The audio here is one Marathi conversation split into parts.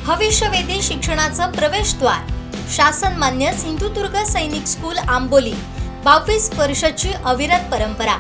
भविष्यवेधी शिक्षणाचं प्रवेशद्वार शासन मान्य सिंधुदुर्ग सैनिक स्कूल आंबोली 22 वर्षाची अविरत परंपरा।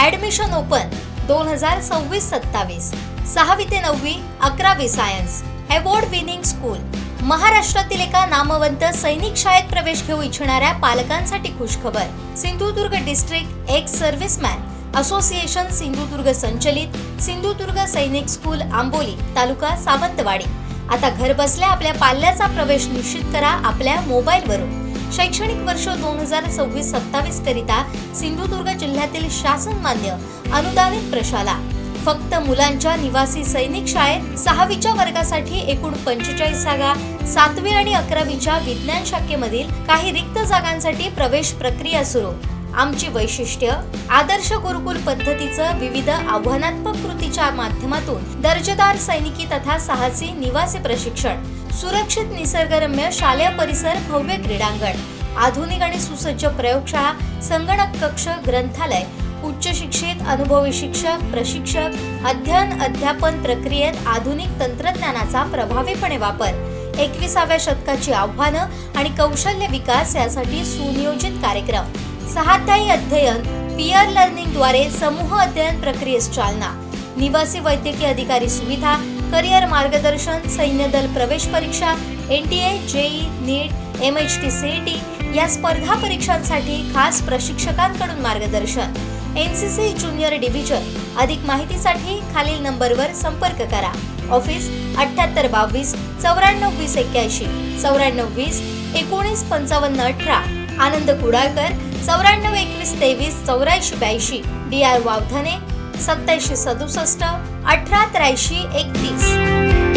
ऍडमिशन ओपन 2026-27 6वी ते 9वी 11वी सायन्स अवॉर्ड विनिंग स्कूल। महाराष्ट्रातील एका नामवंत सैनिक शाळेत प्रवेश घेऊ इच्छिणाऱ्या पालकांसाठी खुशखबर। Sindhudurg district ex serviceman association Sindhudurg संचलित सिंधुदुर्ग सैनिक स्कूल आंबोली तालुका सावंतवाडी आता घर बसल्या आपल्या पाल्याचा प्रवेश निश्चित करा आपल्या मोबाईलवरून। शैक्षणिक वर्ष 2026-27 करिता सिंधुदुर्ग जिल्ह्यातील शासन मान्य अनुदानित प्रशाला फक्त मुलांच्या निवासी सैनिक शाळेत 6वीच्या वर्गासाठी एकूण 45 जागा, 7वी आणि 11वीच्या विज्ञान शाखेमधील काही रिक्त जागांसाठी प्रवेश प्रक्रिया सुरू। आमची वैशिष्ट्य आदर्श गुरुकुल पद्धतीचं विविध आव्हानात्मक कृतीच्या माध्यमातून दर्जेदार सैनिकी तथा साहसी निवासी प्रशिक्षण, सुरक्षित निसर्गरम्य शालेय परिसर, भव्य क्रीडांगण, आधुनिक आणि सुसज्ज प्रयोगशाळा, संगणक कक्ष, ग्रंथालय, उच्च शिक्षित अनुभवी शिक्षक, प्रशिक्षक, अध्ययन अध्यापन प्रक्रियेत आधुनिक तंत्रज्ञानाचा प्रभावीपणे वापर, 21व्या शतकाची आव्हानं आणि कौशल्य विकास यासाठी सुनियोजित कार्यक्रम, 6अध्यायी अध्ययन, पीअर लर्निंग द्वारे समूह अध्ययन प्रक्रियेस चालना, निवासी वैद्यकीय अधिकारी सुविधा, करिअर मार्गदर्शन, सैन्य दल प्रवेश परीक्षा, NTA, JEE, नीट, MHT, CET या स्पर्धा परीक्षांसाठी खास प्रशिक्षकांकडून मार्गदर्शन, NCC ज्युनियर डिव्हिजन। अधिक माहितीसाठी खालील नंबरवर संपर्क करा। ऑफिस 7822 94 20 81 94 20 19 55 18। आनंद कुडाळकर 94 21 23 84 82। DR वावधने 87 67 18 83 31।